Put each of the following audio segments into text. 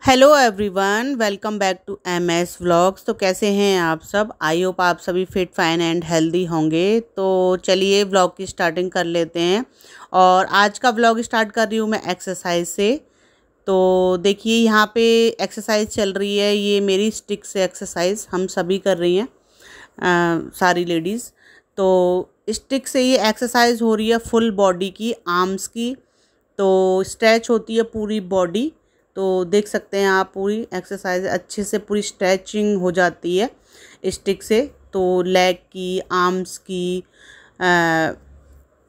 Hello everyone, welcome back to MS vlogs. तो कैसे हैं आप सब? आई होप आप सभी फिट फाइन एंड हेल्दी होंगे। तो चलिए व्लॉग की स्टार्टिंग कर लेते हैं। और आज का व्लॉग स्टार्ट कर रही हूँ मैं एक्सरसाइज से। तो देखिए यहाँ पे एक्सरसाइज चल रही है, ये मेरी स्टिक से एक्सरसाइज हम सभी कर रही हैं, सारी लेडीज़। तो स्टिक से ये एक्सरसाइज हो रही है फुल बॉडी की, आर्म्स की। तो स्ट्रेच होती है पूरी बॉडी। तो देख सकते हैं आप, पूरी एक्सरसाइज अच्छे से पूरी स्ट्रेचिंग हो जाती है स्टिक से। तो लेग की, आर्म्स की,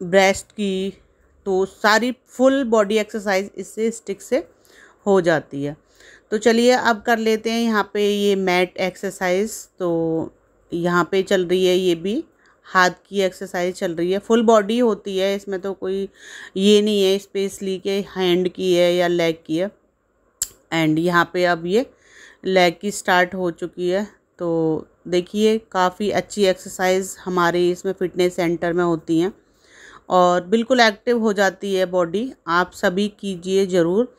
ब्रेस्ट की, तो सारी फुल बॉडी एक्सरसाइज इससे स्टिक से हो जाती है। तो चलिए अब कर लेते हैं यहाँ पे ये मैट एक्सरसाइज। तो यहाँ पे चल रही है, ये भी हाथ की एक्सरसाइज चल रही है। फुल बॉडी होती है, इसमें तो कोई ये नहीं है स्पेशली के हैंड की है या लेग की है। एंड यहाँ पे अब ये लेग की स्टार्ट हो चुकी है। तो देखिए काफ़ी अच्छी एक्सरसाइज हमारे इसमें फिटनेस सेंटर में होती हैं और बिल्कुल एक्टिव हो जाती है बॉडी। आप सभी कीजिए ज़रूर।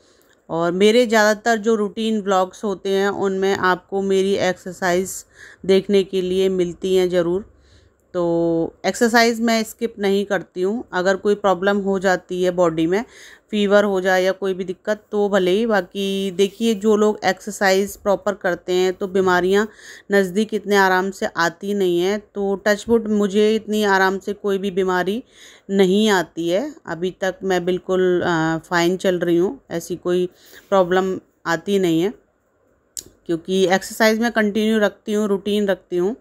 और मेरे ज़्यादातर जो रूटीन व्लॉग्स होते हैं उनमें आपको मेरी एक्सरसाइज देखने के लिए मिलती हैं ज़रूर। तो एक्सरसाइज मैं स्किप नहीं करती हूँ। अगर कोई प्रॉब्लम हो जाती है बॉडी में, फीवर हो जाए या कोई भी दिक्कत, तो भले ही। बाकी देखिए जो लोग एक्सरसाइज प्रॉपर करते हैं तो बीमारियाँ नज़दीक इतने आराम से आती नहीं हैं। तो टचवुड मुझे इतनी आराम से कोई भी बीमारी नहीं आती है अभी तक। मैं बिल्कुल फाइन चल रही हूँ, ऐसी कोई प्रॉब्लम आती नहीं है क्योंकि एक्सरसाइज मैं कंटिन्यू रखती हूँ, रूटीन रखती हूँ।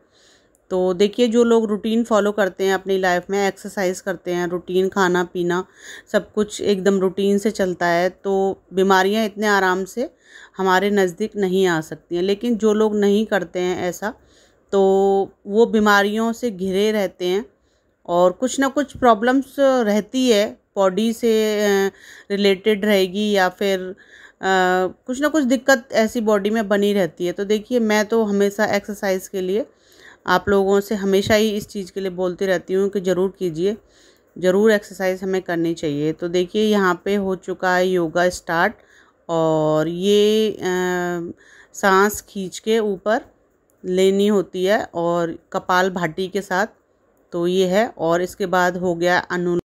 तो देखिए जो लोग रूटीन फॉलो करते हैं अपनी लाइफ में, एक्सरसाइज करते हैं, रूटीन खाना पीना सब कुछ एकदम रूटीन से चलता है, तो बीमारियां इतने आराम से हमारे नज़दीक नहीं आ सकती हैं। लेकिन जो लोग नहीं करते हैं ऐसा, तो वो बीमारियों से घिरे रहते हैं और कुछ ना कुछ प्रॉब्लम्स रहती है बॉडी से रिलेटेड रहेगी, या फिर कुछ ना कुछ दिक्कत ऐसी बॉडी में बनी रहती है। तो देखिए मैं तो हमेशा एक्सरसाइज के लिए आप लोगों से हमेशा ही इस चीज़ के लिए बोलती रहती हूँ कि ज़रूर कीजिए, ज़रूर एक्सरसाइज हमें करनी चाहिए। तो देखिए यहाँ पे हो चुका है योगा स्टार्ट। और ये सांस खींच के ऊपर लेनी होती है और कपाल भाती के साथ। तो ये है। और इसके बाद हो गया अनुलोम।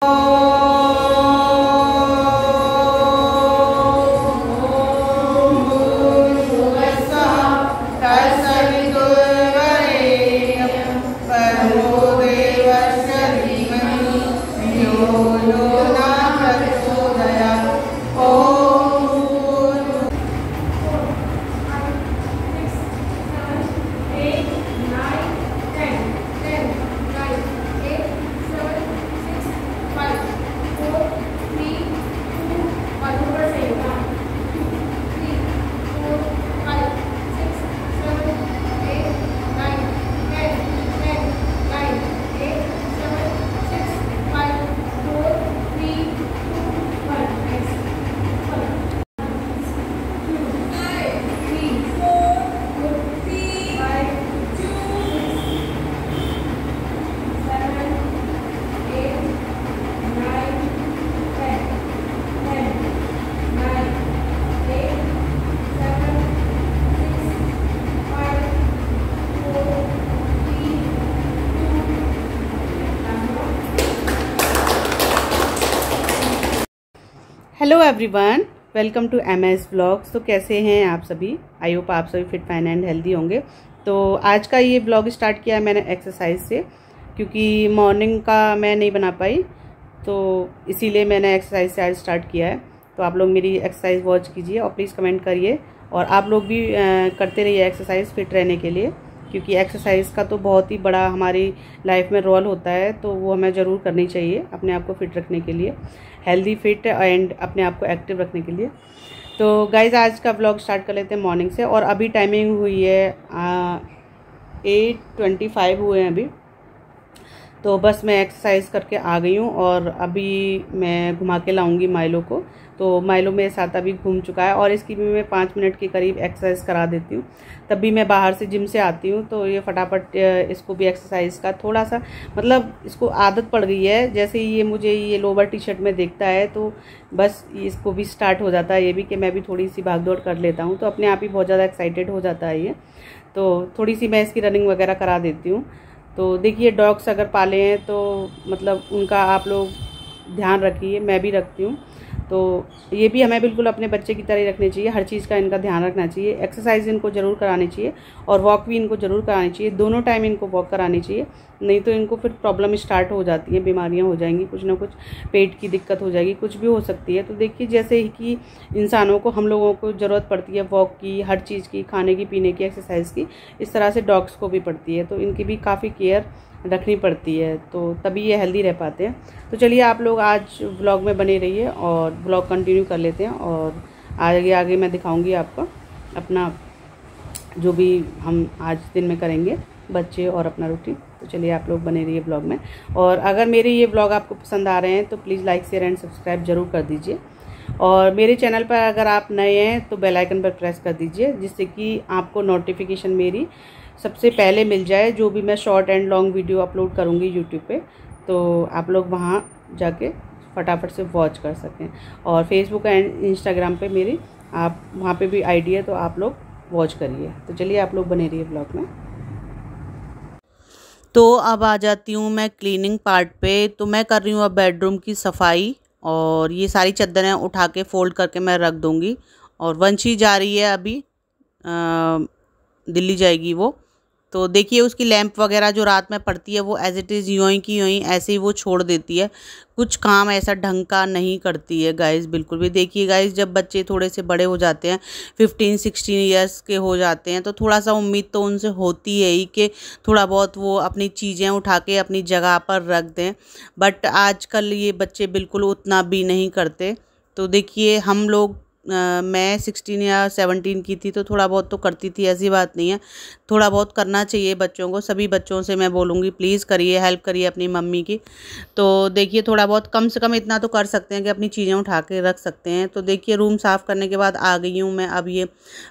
Hello everyone, welcome to MS vlogs. तो कैसे हैं आप सभी? आई होप आप सभी फिट फाइन एंड हेल्दी होंगे। तो आज का ये व्लॉग स्टार्ट किया है मैंने एक्सरसाइज से, क्योंकि मॉर्निंग का मैं नहीं बना पाई, तो इसीलिए मैंने एक्सरसाइज से आज स्टार्ट किया है। तो आप लोग मेरी एक्सरसाइज वॉच कीजिए और प्लीज़ कमेंट करिए। और आप लोग भी करते रहिए एक्सरसाइज फिट रहने के लिए, क्योंकि एक्सरसाइज का तो बहुत ही बड़ा हमारी लाइफ में रोल होता है। तो वो हमें ज़रूर करनी चाहिए अपने आप को फिट रखने के लिए, हेल्दी फिट एंड अपने आप को एक्टिव रखने के लिए। तो गाइज़ आज का व्लॉग स्टार्ट कर लेते हैं मॉर्निंग से। और अभी टाइमिंग हुई है 8:25 हुए हैं अभी। तो बस मैं एक्सरसाइज करके आ गई हूँ और अभी मैं घुमा के लाऊंगी माइलो को। तो माइलो मेरे साथ अभी घूम चुका है और इसकी भी मैं 5 मिनट के करीब एक्सरसाइज करा देती हूँ। तब भी मैं बाहर से जिम से आती हूँ तो ये फटाफट इसको भी एक्सरसाइज का थोड़ा सा मतलब इसको आदत पड़ गई है। जैसे ही ये मुझे ये लोअर टी शर्ट में देखता है तो बस इसको भी स्टार्ट हो जाता है ये भी कि मैं भी थोड़ी सी भाग दौड़ कर लेता हूँ। तो अपने आप ही बहुत ज़्यादा एक्साइटेड हो जाता है ये। तो थोड़ी सी मैं इसकी रनिंग वगैरह करा देती हूँ। तो देखिए डॉग्स अगर पाले हैं तो मतलब उनका आप लोग ध्यान रखिए, मैं भी रखती हूँ। तो ये भी हमें बिल्कुल अपने बच्चे की तरह ही रखनी चाहिए, हर चीज़ का इनका ध्यान रखना चाहिए। एक्सरसाइज इनको ज़रूर करानी चाहिए और वॉक भी इनको ज़रूर करानी चाहिए, दोनों टाइम इनको वॉक करानी चाहिए। नहीं तो इनको फिर प्रॉब्लम स्टार्ट हो जाती है, बीमारियां हो जाएंगी, कुछ ना कुछ पेट की दिक्कत हो जाएगी, कुछ भी हो सकती है। तो देखिए जैसे ही कि इंसानों को हम लोगों को ज़रूरत पड़ती है वॉक की, हर चीज़ की, खाने की, पीने की, एक्सरसाइज की, इस तरह से डॉग्स को भी पड़ती है। तो इनकी भी काफ़ी केयर रखनी पड़ती है तो तभी ये हेल्दी रह पाते हैं। तो चलिए आप लोग आज व्लॉग में बने रहिए और व्लॉग कंटिन्यू कर लेते हैं और आगे आगे मैं दिखाऊंगी आपको अपना जो भी हम आज दिन में करेंगे बच्चे और अपना रूटीन। तो चलिए आप लोग बने रहिए ब्लॉग में। और अगर मेरे ये ब्लॉग आपको पसंद आ रहे हैं तो please like share and subscribe ज़रूर कर दीजिए। और मेरे चैनल पर अगर आप नए हैं तो बेल आइकन पर प्रेस कर दीजिए जिससे कि आपको नोटिफिकेशन मेरी सबसे पहले मिल जाए जो भी मैं short and long video upload करूँगी यूट्यूब पे। तो आप लोग वहाँ जाके फटाफट से वॉच कर सकें। और फेसबुक एंड इंस्टाग्राम पे मेरी आप वहाँ पे भी आईडी है तो आप लोग वॉच करिए। तो चलिए आप लोग बने रहिए ब्लॉग में। तो अब आ जाती हूँ मैं क्लीनिंग पार्ट पे। तो मैं कर रही हूँ अब बेडरूम की सफाई और ये सारी चादरें उठा के फोल्ड करके मैं रख दूँगी। और वंशी जा रही है अभी दिल्ली जाएगी वो। तो देखिए उसकी लैंप वगैरह जो रात में पड़ती है वो एज इट इज़ यूँ ही की यूँ ही ऐसे ही वो छोड़ देती है, कुछ काम ऐसा ढंग का नहीं करती है गाइस बिल्कुल भी। देखिए गाइस जब बच्चे थोड़े से बड़े हो जाते हैं 15-16 ईयर्स के हो जाते हैं तो थोड़ा सा उम्मीद तो उनसे होती है ही कि थोड़ा बहुत वो अपनी चीज़ें उठा के अपनी जगह पर रख दें। बट आजकल ये बच्चे बिल्कुल उतना भी नहीं करते। तो देखिए हम लोग मैं 16 या 17 की थी तो थोड़ा बहुत तो करती थी, ऐसी बात नहीं है, थोड़ा बहुत करना चाहिए बच्चों को। सभी बच्चों से मैं बोलूँगी प्लीज़ करिए, हेल्प करिए अपनी मम्मी की। तो देखिए थोड़ा बहुत कम से कम इतना तो कर सकते हैं कि अपनी चीज़ें उठा के रख सकते हैं। तो देखिए रूम साफ़ करने के बाद आ गई हूँ मैं अब ये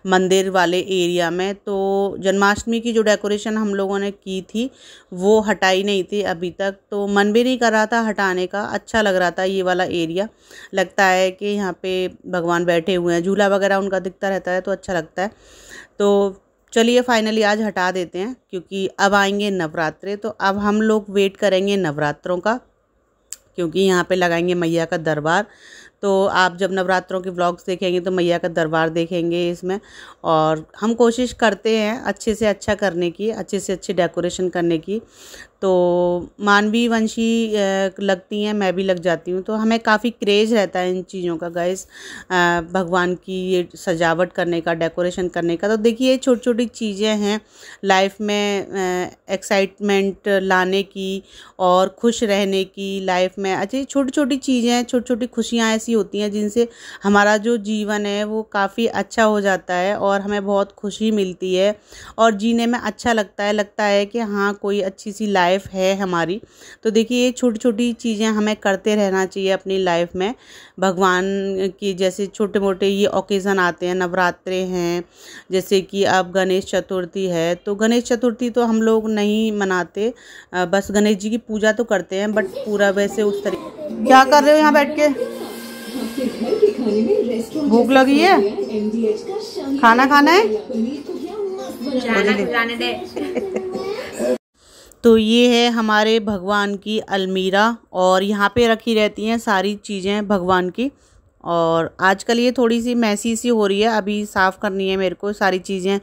मंदिर वाले एरिया में। तो जन्माष्टमी की जो डेकोरेशन हम लोगों ने की थी वो हटाई नहीं थी अभी तक, तो मन भी नहीं कर रहा था हटाने का। अच्छा लग रहा था ये वाला एरिया, लगता है कि यहाँ पे भगवान बैठे हुए हैं, झूला वगैरह उनका दिखता रहता है तो अच्छा लगता है। तो चलिए फाइनली आज हटा देते हैं क्योंकि अब आएंगे नवरात्रे। तो अब हम लोग वेट करेंगे नवरात्रों का क्योंकि यहाँ पे लगाएंगे मैया का दरबार। तो आप जब नवरात्रों के व्लॉग्स देखेंगे तो मैया का दरबार देखेंगे इसमें। और हम कोशिश करते हैं अच्छे से अच्छा करने की, अच्छे से अच्छी डेकोरेशन करने की। तो मानवी वंशी लगती हैं, मैं भी लग जाती हूँ, तो हमें काफ़ी क्रेज़ रहता है इन चीज़ों का गाइस, भगवान की ये सजावट करने का, डेकोरेशन करने का। तो देखिए ये छोटी छोटी चीज़ें हैं लाइफ में एक्साइटमेंट लाने की और खुश रहने की लाइफ में। अच्छी छोटी छोटी चीज़ें, छोटी छोटी खुशियाँ ऐसी होती हैं जिनसे हमारा जो जीवन है वो काफ़ी अच्छा हो जाता है और हमें बहुत खुशी मिलती है और जीने में अच्छा लगता है कि हाँ कोई अच्छी सी लाइफ है हमारी। तो देखिए ये छोटी छोटी चीज़ें हमें करते रहना चाहिए अपनी लाइफ में। भगवान की जैसे छोटे मोटे ये ओकेज़न आते हैं, नवरात्रे हैं, जैसे कि अब गणेश चतुर्थी है। तो गणेश चतुर्थी तो हम लोग नहीं मनाते, बस गणेश जी की पूजा तो करते हैं बट पूरा वैसे उस तरीके। क्या कर रहे हो यहाँ बैठ के? भूख लगी है? खाना खाना है? तो ये है हमारे भगवान की अलमीरा और यहाँ पे रखी रहती हैं सारी चीज़ें भगवान की। और आजकल ये थोड़ी सी मैसी सी हो रही है, अभी साफ़ करनी है मेरे को, सारी चीज़ें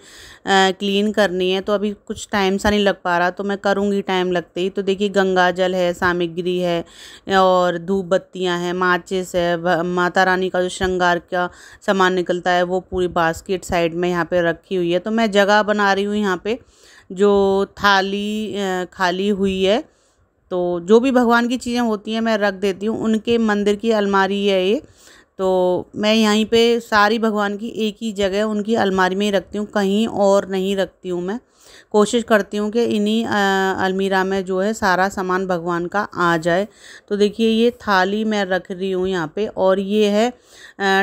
क्लीन करनी है। तो अभी कुछ टाइम सा नहीं लग पा रहा, तो मैं करूँगी टाइम लगते ही। तो देखिए गंगा जल है, सामग्री है और धूप बत्तियाँ हैं, माचिस है, माता रानी का जो श्रृंगार का सामान निकलता है वो पूरी बास्केट साइड में यहाँ पे रखी हुई है। तो मैं जगह बना रही हूँ यहाँ पे जो थाली खाली हुई है। तो जो भी भगवान की चीज़ें होती हैं मैं रख देती हूँ, उनके मंदिर की अलमारी है ये। तो मैं यहीं पे सारी भगवान की एक ही जगह उनकी अलमारी में ही रखती हूँ, कहीं और नहीं रखती हूँ मैं। कोशिश करती हूँ कि इन्हीं अलमीरा में जो है सारा सामान भगवान का आ जाए। तो देखिए ये थाली मैं रख रही हूँ यहाँ पे, और ये है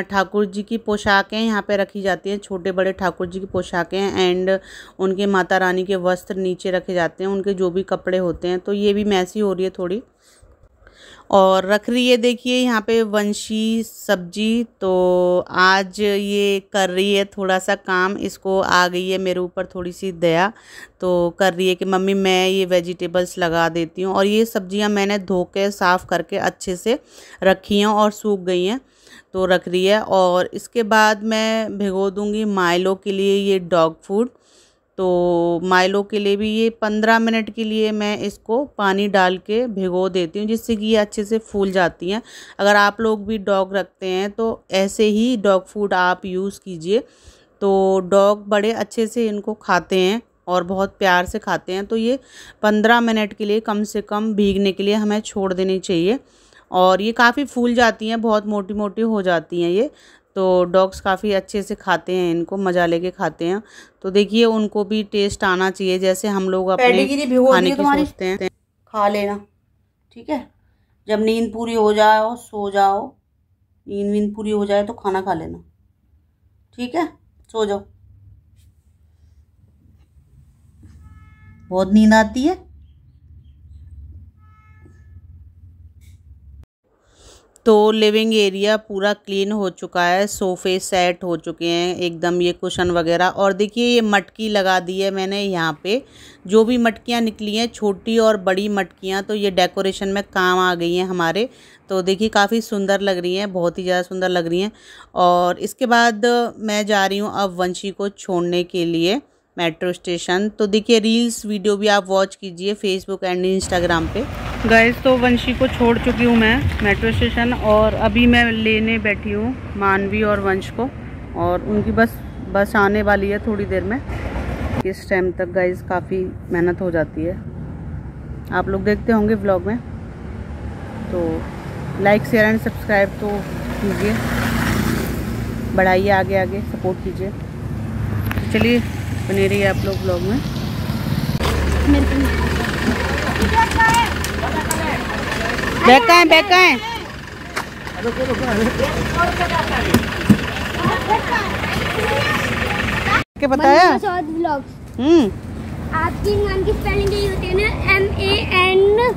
ठाकुर जी की पोशाकें यहाँ पे रखी जाती हैं, छोटे बड़े ठाकुर जी की पोशाकें, एंड उनके माता रानी के वस्त्र नीचे रखे जाते हैं, उनके जो भी कपड़े होते हैं। तो ये भी मैसी हो रही है थोड़ी, और रख रही है देखिए यहाँ पे वंशी सब्जी। तो आज ये कर रही है थोड़ा सा काम, इसको आ गई है मेरे ऊपर थोड़ी सी दया, तो कर रही है कि मम्मी मैं ये वेजिटेबल्स लगा देती हूँ। और ये सब्जियाँ मैंने धो के साफ़ करके अच्छे से रखी हैं और सूख गई हैं, तो रख रही है। और इसके बाद मैं भिगो दूँगी माइलो के लिए ये डॉग फूड। तो माइलो के लिए भी ये 15 मिनट के लिए मैं इसको पानी डाल के भिगो देती हूँ, जिससे कि ये अच्छे से फूल जाती हैं। अगर आप लोग भी डॉग रखते हैं तो ऐसे ही डॉग फूड आप यूज़ कीजिए, तो डॉग बड़े अच्छे से इनको खाते हैं और बहुत प्यार से खाते हैं। तो ये 15 मिनट के लिए कम से कम भीगने के लिए हमें छोड़ देनी चाहिए, और ये काफ़ी फूल जाती हैं, बहुत मोटी मोटी हो जाती हैं ये। तो डॉग्स काफ़ी अच्छे से खाते हैं, इनको मज़ा लेके खाते हैं। तो देखिए उनको भी टेस्ट आना चाहिए, जैसे हम लोग अपने खाने की सोचते हैं। खा लेना, ठीक है। जब नींद पूरी हो जाए सो जाओ, नींद पूरी हो जाए तो खाना खा लेना, ठीक है। सो जाओ, बहुत नींद आती है। तो लिविंग एरिया पूरा क्लीन हो चुका है, सोफ़े सेट हो चुके हैं एकदम, ये कुशन वगैरह। और देखिए ये मटकी लगा दी है मैंने यहाँ पे, जो भी मटकियाँ निकली हैं छोटी और बड़ी मटकियाँ, तो ये डेकोरेशन में काम आ गई हैं हमारे। तो देखिए काफ़ी सुंदर लग रही हैं, बहुत ही ज़्यादा सुंदर लग रही हैं। और इसके बाद मैं जा रही हूँ अब वंशी को छोड़ने के लिए मेट्रो स्टेशन। तो देखिए रील्स वीडियो भी आप वॉच कीजिए फेसबुक एंड इंस्टाग्राम पे। गाइस तो वंशी को छोड़ चुकी हूँ मैं मेट्रो स्टेशन, और अभी मैं लेने बैठी हूँ मानवी और वंश को, और उनकी बस आने वाली है थोड़ी देर में। इस टाइम तक गाइस काफ़ी मेहनत हो जाती है, आप लोग देखते होंगे व्लॉग में। तो लाइक शेयर एंड सब्सक्राइब तो कीजिए, बढ़ाइए आगे आगे, सपोर्ट कीजिए। चलिए बने रहिए आप लोग व्लॉग में। बैग कहाँ है? क्या बताया? आपकी नाम की स्पेलिंग यही होती है ना, MANORMA।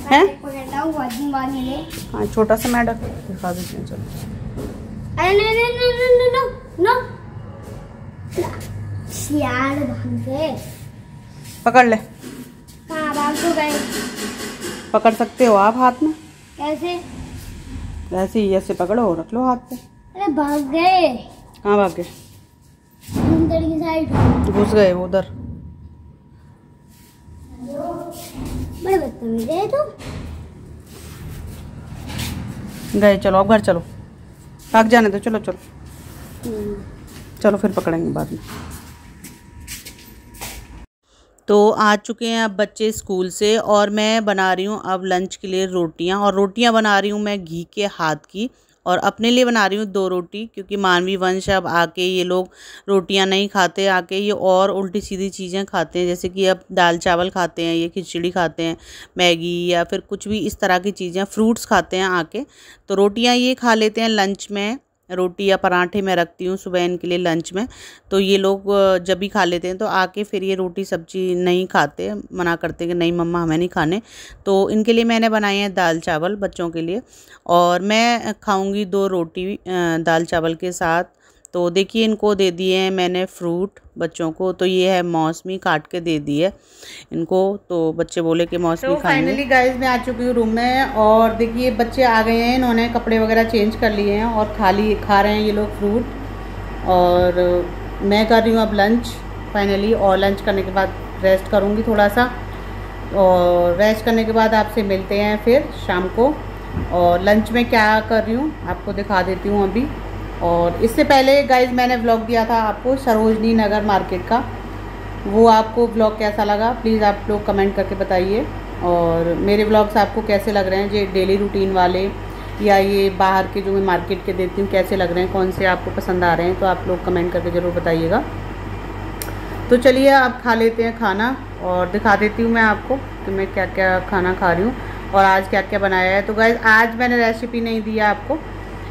है? हाँ छोटा सा मैडम दिखा देते हैं, चलो। नो यार भाग गए, पकड़ ले। कहाँ भाग तो गए? पकड़ सकते हो आप हाथ में, कैसे? ऐसे ही ऐसे पकड़ो, रख लो हाथ पे। अरे भाग गए। कहाँ भाग गए? अंदर की साइड घुस गए वो उधर। बड़े बदतमीज है तुम। गए, चलो अब घर चलो, भाग जाने दो, चलो चलो चलो, फिर पकड़ेंगे बाद में। तो आ चुके हैं अब बच्चे स्कूल से, और मैं बना रही हूँ अब लंच के लिए रोटियाँ। और रोटियाँ बना रही हूँ मैं घी के हाथ की, और अपने लिए बना रही हूँ 2 रोटी, क्योंकि मानवी वंश अब आके ये लोग रोटियाँ नहीं खाते, आके ये और उल्टी सीधी चीज़ें खाते हैं, जैसे कि अब दाल चावल खाते हैं, ये खिचड़ी खाते हैं, मैगी या फिर कुछ भी इस तरह की चीज़ें, फ्रूट्स खाते हैं आके। तो रोटियाँ ये खा लेते हैं लंच में, रोटी या पराठे मैं रखती हूँ सुबह इनके लिए लंच में। तो ये लोग जब भी खा लेते हैं तो आके फिर ये रोटी सब्जी नहीं खाते, मना करते हैं कि नहीं मम्मा हमें नहीं खाने। तो इनके लिए मैंने बनाए हैं दाल चावल बच्चों के लिए, और मैं खाऊंगी 2 रोटी दाल चावल के साथ। तो देखिए इनको दे दिए हैं मैंने फ्रूट बच्चों को, तो ये है मौसमी, काट के दे दी है इनको, तो बच्चे बोले कि मौसमी खाएंगे। फाइनली गाइस मैं आ चुकी हूँ रूम में, और देखिए बच्चे आ गए हैं, इन्होंने कपड़े वगैरह चेंज कर लिए हैं और खा रहे हैं ये लोग फ्रूट, और मैं कर रही हूँ अब लंच फाइनली। और लंच करने के बाद रेस्ट करूँगी थोड़ा सा, और रेस्ट करने के बाद आपसे मिलते हैं फिर शाम को। और लंच में क्या कर रही हूँ आपको दिखा देती हूँ अभी। और इससे पहले गाइज मैंने व्लॉग दिया था आपको सरोजनी नगर मार्केट का, वो आपको व्लॉग कैसा लगा प्लीज़ आप लोग कमेंट करके बताइए। और मेरे व्लॉग्स आपको कैसे लग रहे हैं, जो डेली रूटीन वाले या ये बाहर के जो मैं मार्केट के देती हूँ कैसे लग रहे हैं, कौन से आपको पसंद आ रहे हैं, तो आप लोग कमेंट करके ज़रूर बताइएगा। तो चलिए अब खा लेते हैं खाना और दिखा देती हूँ मैं आपको कि मैं क्या क्या खाना खा रही हूँ और आज क्या क्या बनाया है। तो गाइस आज मैंने रेसिपी नहीं दिया आपको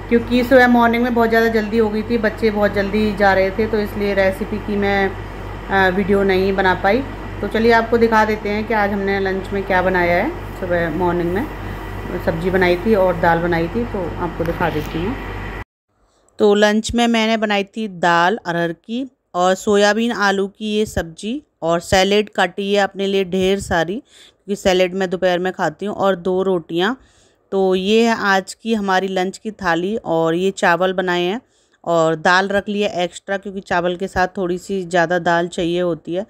क्योंकि सुबह मॉर्निंग में बहुत ज़्यादा जल्दी हो गई थी, बच्चे बहुत जल्दी जा रहे थे, तो इसलिए रेसिपी की मैं वीडियो नहीं बना पाई। तो चलिए आपको दिखा देते हैं कि आज हमने लंच में क्या बनाया है। सुबह मॉर्निंग में सब्ज़ी बनाई थी और दाल बनाई थी, तो आपको दिखा देती हूँ। तो लंच में मैंने बनाई थी दाल अरहर की और सोयाबीन आलू की ये सब्ज़ी और सैलेड काटी है अपने लिए ढेर सारी, क्योंकि सैलेड मैं दोपहर में खाती हूँ, और 2 रोटियाँ। तो ये है आज की हमारी लंच की थाली। और ये चावल बनाए हैं और दाल रख लिया एक्स्ट्रा, क्योंकि चावल के साथ थोड़ी सी ज़्यादा दाल चाहिए होती है।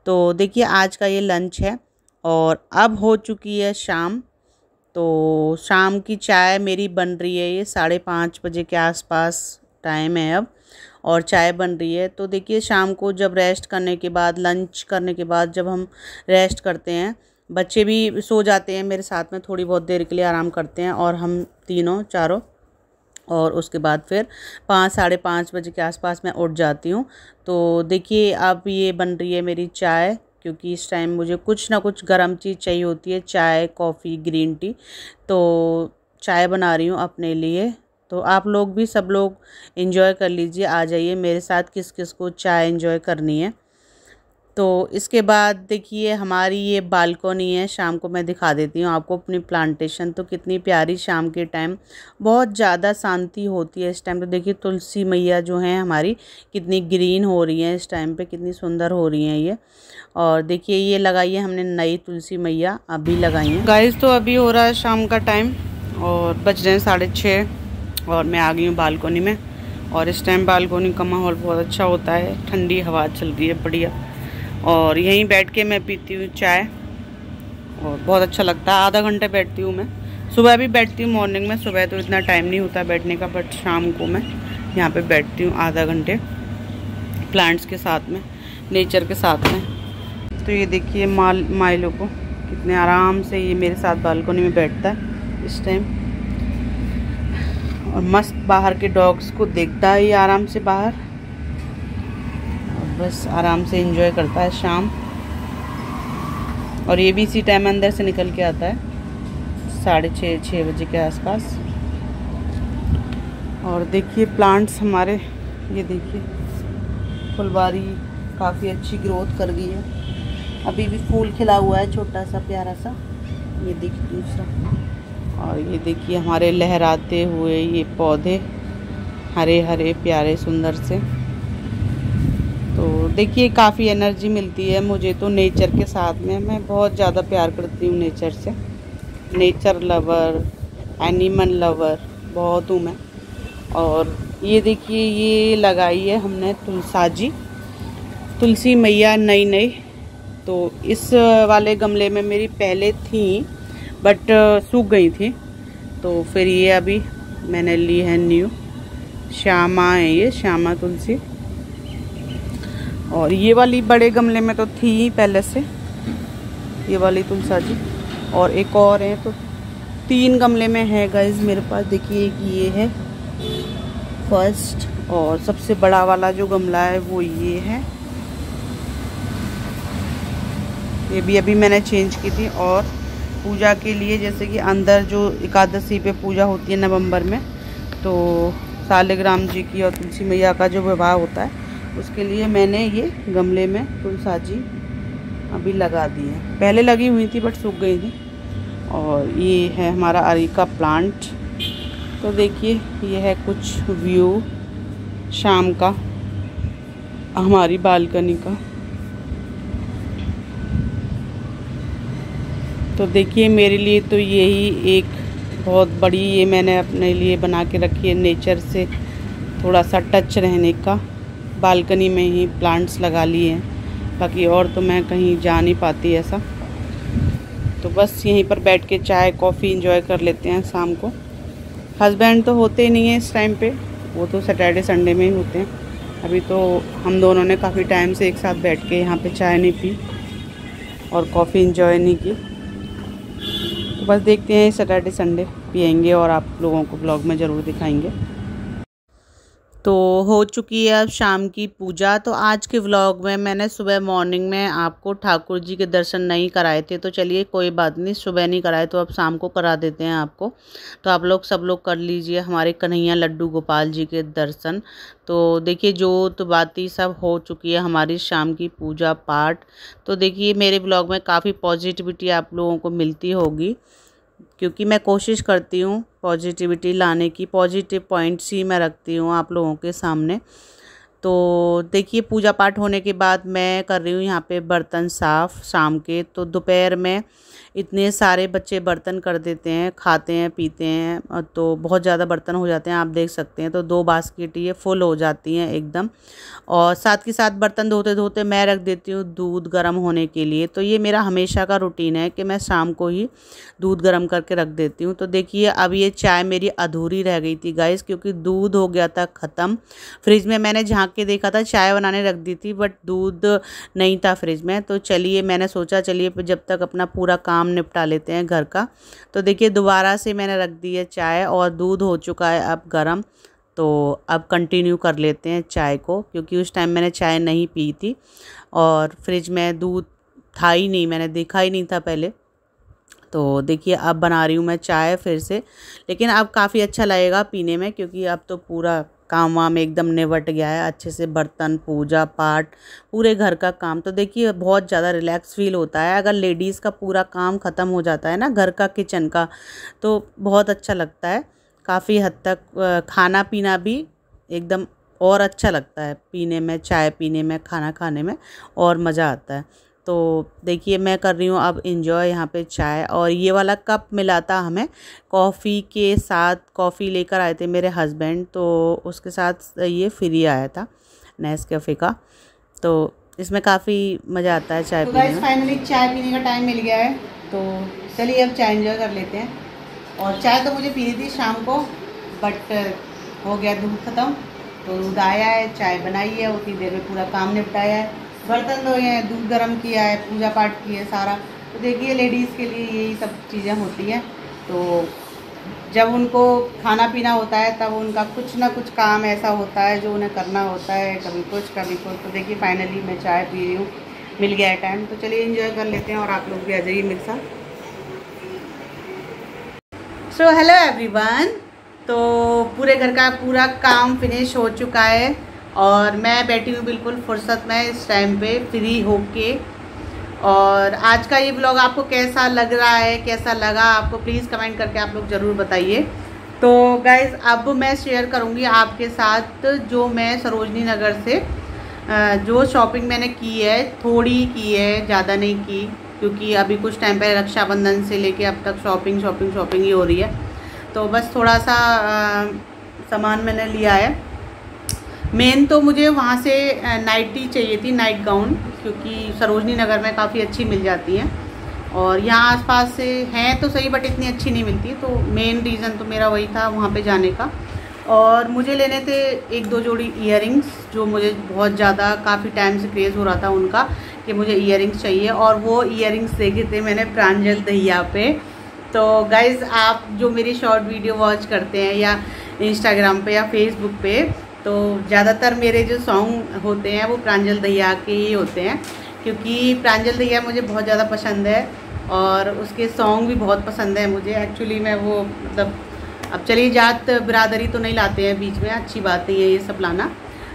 तो देखिए आज का ये लंच है। और अब हो चुकी है शाम, तो शाम की चाय मेरी बन रही है, ये 5:30 बजे के आसपास टाइम है अब, और चाय बन रही है। तो देखिए शाम को जब रेस्ट करने के बाद, लंच करने के बाद जब हम रेस्ट करते हैं, बच्चे भी सो जाते हैं मेरे साथ में, थोड़ी बहुत देर के लिए आराम करते हैं और हम तीनों चारों, और उसके बाद फिर 5-5:30 बजे के आसपास मैं उठ जाती हूँ। तो देखिए अब ये बन रही है मेरी चाय, क्योंकि इस टाइम मुझे कुछ ना कुछ गर्म चीज़ चाहिए होती है, चाय, कॉफ़ी, ग्रीन टी। तो चाय बना रही हूँ अपने लिए। तो आप लोग भी, सब लोग एंजॉय कर लीजिए, आ जाइए मेरे साथ, किस किस को चाय एंजॉय करनी है। तो इसके बाद देखिए हमारी ये बालकनी है, शाम को मैं दिखा देती हूँ आपको अपनी प्लांटेशन। तो कितनी प्यारी शाम के टाइम, बहुत ज़्यादा शांति होती है इस टाइम। तो देखिए तुलसी मैया जो हैं हमारी कितनी ग्रीन हो रही हैं इस टाइम पे, कितनी सुंदर हो रही हैं ये। और देखिए ये लगाई है हमने नई तुलसी मैया, अभी लगाई हैं गाइस। तो अभी हो रहा है शाम का टाइम और बज रहे हैं 6:30 और मैं आ गई हूँ बालकनी में। और इस टाइम बालकनी का माहौल बहुत अच्छा होता है, ठंडी हवा चल रही है बढ़िया, और यहीं बैठ के मैं पीती हूँ चाय और बहुत अच्छा लगता है। आधा घंटे बैठती हूँ मैं, सुबह भी बैठती हूँ मॉर्निंग में, सुबह तो इतना टाइम नहीं होता बैठने का, बट शाम को मैं यहाँ पे बैठती हूँ आधा घंटे प्लांट्स के साथ में, नेचर के साथ में। तो ये देखिए माइलो को कितने आराम से ये मेरे साथ बालकनी में बैठता है इस टाइम, और मस्त बाहर के डॉग्स को देखता है ये आराम से बाहर, बस आराम से एंजॉय करता है शाम। और ये भी इसी टाइम अंदर से निकल के आता है 6:30 बजे के आसपास। और देखिए प्लांट्स हमारे, ये देखिए फुलवारी काफ़ी अच्छी ग्रोथ कर गई है, अभी भी फूल खिला हुआ है छोटा सा प्यारा सा, ये देखिए दूसरा। और ये देखिए हमारे लहराते हुए ये पौधे, हरे हरे प्यारे सुंदर से। तो देखिए काफ़ी एनर्जी मिलती है मुझे तो नेचर के साथ में, मैं बहुत ज़्यादा प्यार करती हूँ नेचर से, नेचर लवर, एनिमल लवर बहुत हूँ मैं। और ये देखिए ये लगाई है हमने तुलसी मैया नई। तो इस वाले गमले में मेरी पहले थी बट सूख गई थी, तो फिर ये अभी मैंने ली है न्यू, श्यामा है ये, श्यामा तुलसी। और ये वाली बड़े गमले में तो थी पहले से ये वाली तुलसा जी, और एक और है, तो 3 गमले में है गाइस मेरे पास। देखिए एक ये है फर्स्ट, और सबसे बड़ा वाला जो गमला है वो ये है, ये भी अभी मैंने चेंज की थी। और पूजा के लिए, जैसे कि अंदर जो एकादशी पे पूजा होती है नवंबर में, तो सालिग्राम जी की और तुलसी मैया का जो विवाह होता है, उसके लिए मैंने ये गमले में तुलसा जी अभी लगा दी है, पहले लगी हुई थी बट सूख गई थी। और ये है हमारा अरिका प्लांट। तो देखिए ये है कुछ व्यू शाम का हमारी बालकनी का। तो देखिए मेरे लिए तो यही एक बहुत बड़ी, ये मैंने अपने लिए बना के रखी है नेचर से थोड़ा सा टच रहने का, बालकनी में ही प्लांट्स लगा लिए हैं, बाकी और तो मैं कहीं जा नहीं पाती ऐसा। तो बस यहीं पर बैठ के चाय कॉफ़ी एंजॉय कर लेते हैं शाम को। हस्बैंड तो होते ही नहीं है इस टाइम पे, वो तो सैटरडे संडे में ही होते हैं। अभी तो हम दोनों ने काफ़ी टाइम से एक साथ बैठ के यहाँ पे चाय नहीं पी और कॉफ़ी एंजॉय नहीं की। तो बस देखते हैं सैटरडे संडे पिएंगे और आप लोगों को ब्लॉग में ज़रूर दिखाएंगे। तो हो चुकी है अब शाम की पूजा। तो आज के व्लॉग में मैंने सुबह मॉर्निंग में आपको ठाकुर जी के दर्शन नहीं कराए थे, तो चलिए कोई बात नहीं, सुबह नहीं कराए तो अब शाम को करा देते हैं आपको। तो आप लोग सब लोग कर लीजिए हमारे कन्हैया लड्डू गोपाल जी के दर्शन। तो देखिए जोत बाती सब हो चुकी है हमारी शाम की पूजा पाठ। तो देखिए मेरे ब्लॉग में काफ़ी पॉजिटिविटी आप लोगों को मिलती होगी, क्योंकि मैं कोशिश करती हूँ पॉजिटिविटी लाने की, पॉजिटिव पॉइंट्स ही मैं रखती हूँ आप लोगों के सामने। तो देखिए पूजा पाठ होने के बाद मैं कर रही हूँ यहाँ पे बर्तन साफ़ शाम के। तो दोपहर में इतने सारे बच्चे बर्तन कर देते हैं, खाते हैं पीते हैं, तो बहुत ज़्यादा बर्तन हो जाते हैं, आप देख सकते हैं। तो 2 बास्केट ये फुल हो जाती हैं एकदम। और साथ के साथ बर्तन धोते धोते मैं रख देती हूँ दूध गर्म होने के लिए। तो ये मेरा हमेशा का रूटीन है कि मैं शाम को ही दूध गर्म करके रख देती हूँ। तो देखिए अब ये चाय मेरी अधूरी रह गई थी गाइस, क्योंकि दूध हो गया था ख़त्म। फ्रिज में मैंने झाँक के देखा था, चाय बनाने रख दी थी, बट दूध नहीं था फ्रिज में। तो चलिए मैंने सोचा चलिए जब तक अपना पूरा काम निपटा लेते हैं घर का। तो देखिए दोबारा से मैंने रख दी है चाय और दूध हो चुका है अब गरम। तो अब कंटिन्यू कर लेते हैं चाय को, क्योंकि उस टाइम मैंने चाय नहीं पी थी और फ्रिज में दूध था ही नहीं, मैंने देखा ही नहीं था पहले। तो देखिए अब बना रही हूँ मैं चाय फिर से, लेकिन अब काफ़ी अच्छा लगेगा पीने में, क्योंकि अब तो पूरा काम वाम एकदम निपट गया है अच्छे से, बर्तन पूजा पाठ पूरे घर का काम। तो देखिए बहुत ज़्यादा रिलैक्स फील होता है अगर लेडीज़ का पूरा काम ख़त्म हो जाता है ना घर का, किचन का, तो बहुत अच्छा लगता है। काफ़ी हद तक खाना पीना भी एकदम और अच्छा लगता है, पीने में चाय पीने में, खाना खाने में और मज़ा आता है। तो देखिए मैं कर रही हूँ अब इंजॉय यहाँ पे चाय। और ये वाला कप मिला था हमें कॉफ़ी के साथ, कॉफ़ी लेकर आए थे मेरे हस्बैंड, तो उसके साथ ये फ्री आया था नेस्कैफ़े का। तो इसमें काफ़ी मज़ा आता है चाय पीने में। फाइनली चाय पीने का टाइम मिल गया है, तो चलिए अब चाय इंजॉय कर लेते हैं। और चाय तो मुझे पीनी थी शाम को, बट हो गया दूध ख़त्म। तो दूध आया है, चाय बनाई है, उतनी देर में पूरा काम निपटाया है, बर्तन धोए हैं, दूध गर्म किया है, पूजा पाठ की है सारा। तो देखिए लेडीज़ के लिए यही सब चीज़ें होती हैं। तो जब उनको खाना पीना होता है तब उनका कुछ ना कुछ काम ऐसा होता है जो उन्हें करना होता है, कभी कुछ कभी कुछ। तो देखिए फाइनली मैं चाय पी रही हूँ, मिल गया है टाइम, तो चलिए एंजॉय कर लेते हैं और आप लोग भी आ जाइए मेरे साथ। सो हेलो एवरीवन, तो पूरे घर का पूरा काम फिनिश हो चुका है और मैं बैठी हूँ बिल्कुल फुर्सत में इस टाइम पे फ्री होके। और आज का ये ब्लॉग आपको कैसा लग रहा है, कैसा लगा आपको, प्लीज़ कमेंट करके आप लोग ज़रूर बताइए। तो गाइज़ अब मैं शेयर करूँगी आपके साथ जो मैं सरोजनी नगर से जो शॉपिंग मैंने की है, थोड़ी की है, ज़्यादा नहीं की, क्योंकि अभी कुछ टाइम पहले रक्षाबंधन से लेके अब तक शॉपिंग ही हो रही है। तो बस थोड़ा सा सामान मैंने लिया है। मेन तो मुझे वहाँ से नाइटी चाहिए थी, नाइट गाउन, क्योंकि सरोजनी नगर में काफ़ी अच्छी मिल जाती हैं और यहाँ आसपास से हैं तो सही, बट इतनी अच्छी नहीं मिलती। तो मेन रीज़न तो मेरा वही था वहाँ पे जाने का। और मुझे लेने थे 1-2 जोड़ी इयररिंग्स, जो मुझे बहुत ज़्यादा काफ़ी टाइम से क्रेज़ हो रहा था उनका कि मुझे इयररिंग्स चाहिए। और वो इयररिंग्स देखे थे मैंने प्रांजल दहिया पे। तो गाइज़ आप जो मेरी शॉर्ट वीडियो वॉच करते हैं या इंस्टाग्राम पे या फेसबुक पे, तो ज़्यादातर मेरे जो सॉन्ग होते हैं वो प्रांजल दहिया के ही होते हैं, क्योंकि प्रांजल दहिया मुझे बहुत ज़्यादा पसंद है और उसके सॉन्ग भी बहुत पसंद है मुझे। एक्चुअली मैं वो मतलब, अब चलिए जात बिरादरी तो नहीं लाते हैं बीच में, अच्छी बात नहीं है ये सब लाना,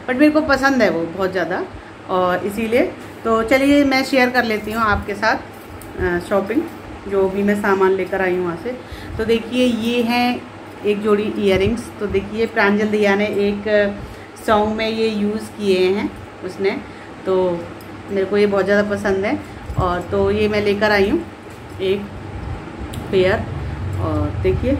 बट मेरे को पसंद है वो बहुत ज़्यादा, और इसीलिए तो चलिए मैं शेयर कर लेती हूँ आपके साथ शॉपिंग, जो भी मैं सामान लेकर आई हूँ वहाँ से। तो देखिए ये हैं एक जोड़ी इयररिंग्स। तो देखिए प्रांजल दहिया ने एक सॉन्ग में ये यूज़ किए हैं उसने, तो मेरे को ये बहुत ज़्यादा पसंद है। और तो ये मैं लेकर आई हूँ एक पेयर, और देखिए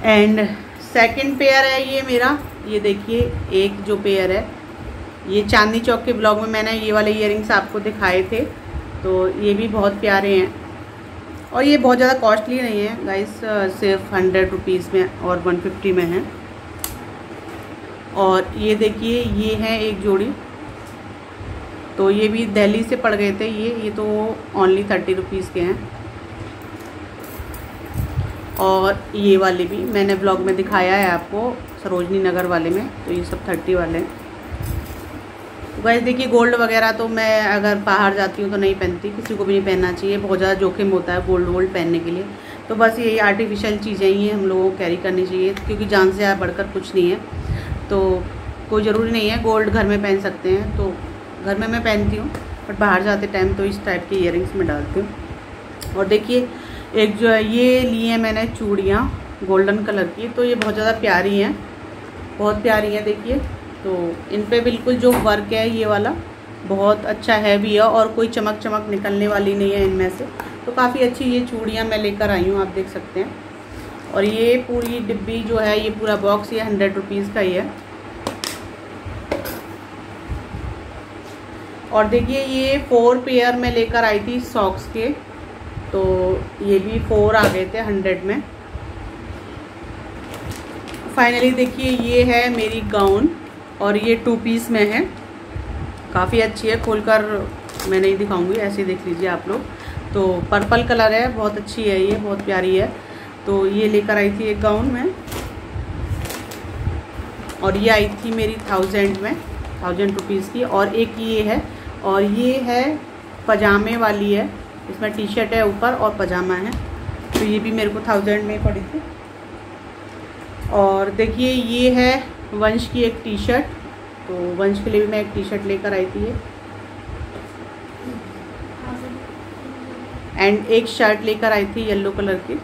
एंड सेकंड पेयर है ये मेरा। ये देखिए एक जो पेयर है, ये चांदनी चौक के ब्लॉग में मैंने ये वाले इयररिंग्स आपको दिखाए थे, तो ये भी बहुत प्यारे हैं और ये बहुत ज़्यादा कॉस्टली नहीं है गाइस, सिर्फ 100 रुपीज़ में और 150 में है। और ये देखिए ये है एक जोड़ी, तो ये भी दिल्ली से पड़ गए थे ये तो ओनली 30 रुपीज़ के हैं। और ये वाले भी मैंने ब्लॉग में दिखाया है आपको, सरोजनी नगर वाले में, तो ये सब 30 वाले हैं। तो गाइस देखिए, गोल्ड वगैरह तो मैं अगर बाहर जाती हूँ तो नहीं पहनती, किसी को भी नहीं पहनना चाहिए, बहुत ज़्यादा जोखिम होता है गोल्ड पहनने के लिए। तो बस यही आर्टिफिशियल चीज़ें ही हम लोगों को कैरी करनी चाहिए, क्योंकि जान से बढ़कर कुछ नहीं है। तो कोई ज़रूरी नहीं है गोल्ड घर में पहन सकते हैं, तो घर में मैं पहनती हूँ, बट बाहर जाते टाइम तो इस टाइप के ईयरिंग्स में डालती हूँ। और देखिए, एक जो है ये ली है मैंने चूड़ियाँ गोल्डन कलर की, तो ये बहुत ज़्यादा प्यारी हैं, बहुत प्यारी हैं। देखिए, तो इन पे बिल्कुल जो वर्क है ये वाला बहुत अच्छा हैवी है, और कोई चमक चमक निकलने वाली नहीं है इनमें से। तो काफ़ी अच्छी ये चूड़ियाँ मैं लेकर आई हूँ, आप देख सकते हैं। और ये पूरी डिब्बी जो है, ये पूरा बॉक्स ये 100 रुपीज़ का ही है। और देखिए, ये 4 पेयर में लेकर आई थी सॉक्स के, तो ये भी 4 आ गए थे 100 में। फाइनली देखिए, ये है मेरी गाउन, और ये 2 पीस में है, काफ़ी अच्छी है, खोलकर मैं नहीं दिखाऊंगी, ऐसे देख लीजिए आप लोग। तो पर्पल कलर है, बहुत अच्छी है, ये बहुत प्यारी है। तो ये लेकर आई थी एक गाउन में, और ये आई थी मेरी 1000 में, 1000 रुपीज़ की। और एक ये है, और ये है पजामे वाली है, इसमें टी शर्ट है ऊपर और पजामा है, तो ये भी मेरे को 1000 में पड़ी थी। और देखिए, ये है वंश की एक टी शर्ट, तो वंश के लिए भी मैं एक टी शर्ट लेकर आई थी, एंड एक शर्ट लेकर आई थी येलो कलर की।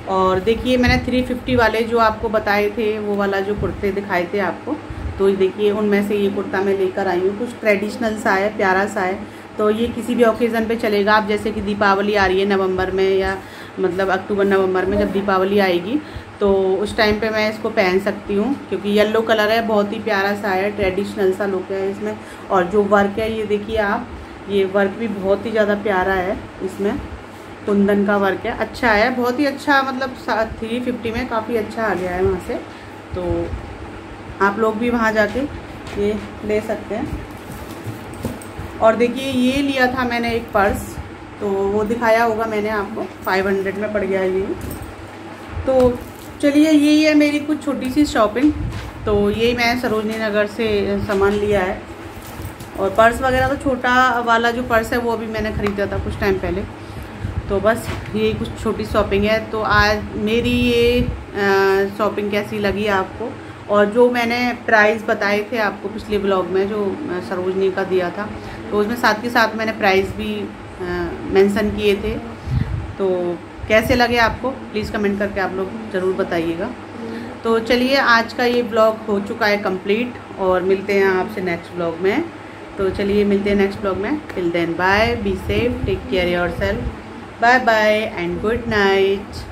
और देखिए, मैंने 350 वाले जो आपको बताए थे, वो वाला जो कुर्ते दिखाए थे आपको, तो देखिए उनमें से ये कुर्ता मैं लेकर आई हूँ। कुछ ट्रेडिशनल सा है, प्यारा सा है, तो ये किसी भी ओकेज़न पे चलेगा। आप जैसे कि दीपावली आ रही है नवंबर में, या मतलब अक्टूबर नवंबर में जब दीपावली आएगी, तो उस टाइम पे मैं इसको पहन सकती हूँ, क्योंकि येलो कलर है, बहुत ही प्यारा सा है, ट्रेडिशनल सा लुक है इसमें। और जो वर्क है ये देखिए आप, ये वर्क भी बहुत ही ज़्यादा प्यारा है, इसमें कुंदन का वर्क है, अच्छा है, बहुत ही अच्छा, मतलब 350 में काफ़ी अच्छा आ गया है वहाँ से। तो आप लोग भी वहाँ जाके ये ले सकते हैं। और देखिए, ये लिया था मैंने एक पर्स, तो वो दिखाया होगा मैंने आपको, 500 में पड़ गया है ये। तो चलिए, यही है मेरी कुछ छोटी सी शॉपिंग। तो यही मैं सरोजनी नगर से सामान लिया है। और पर्स वगैरह तो छोटा वाला जो पर्स है वो अभी मैंने ख़रीदा था कुछ टाइम पहले। तो बस यही कुछ छोटी शॉपिंग है। तो आज मेरी ये शॉपिंग कैसी लगी आपको, और जो मैंने प्राइस बताए थे आपको पिछले ब्लॉग में जो सरोजनी का दिया था, तो उसमें साथ के साथ मैंने प्राइस भी मेंशन किए थे। तो कैसे लगे आपको प्लीज़ कमेंट करके आप लोग ज़रूर बताइएगा। तो चलिए, आज का ये ब्लॉग हो चुका है कंप्लीट, और मिलते हैं आपसे नेक्स्ट ब्लॉग में। तो चलिए, मिलते हैं नेक्स्ट ब्लॉग में। Till then bye, be safe, take care yourself, bye bye and good night.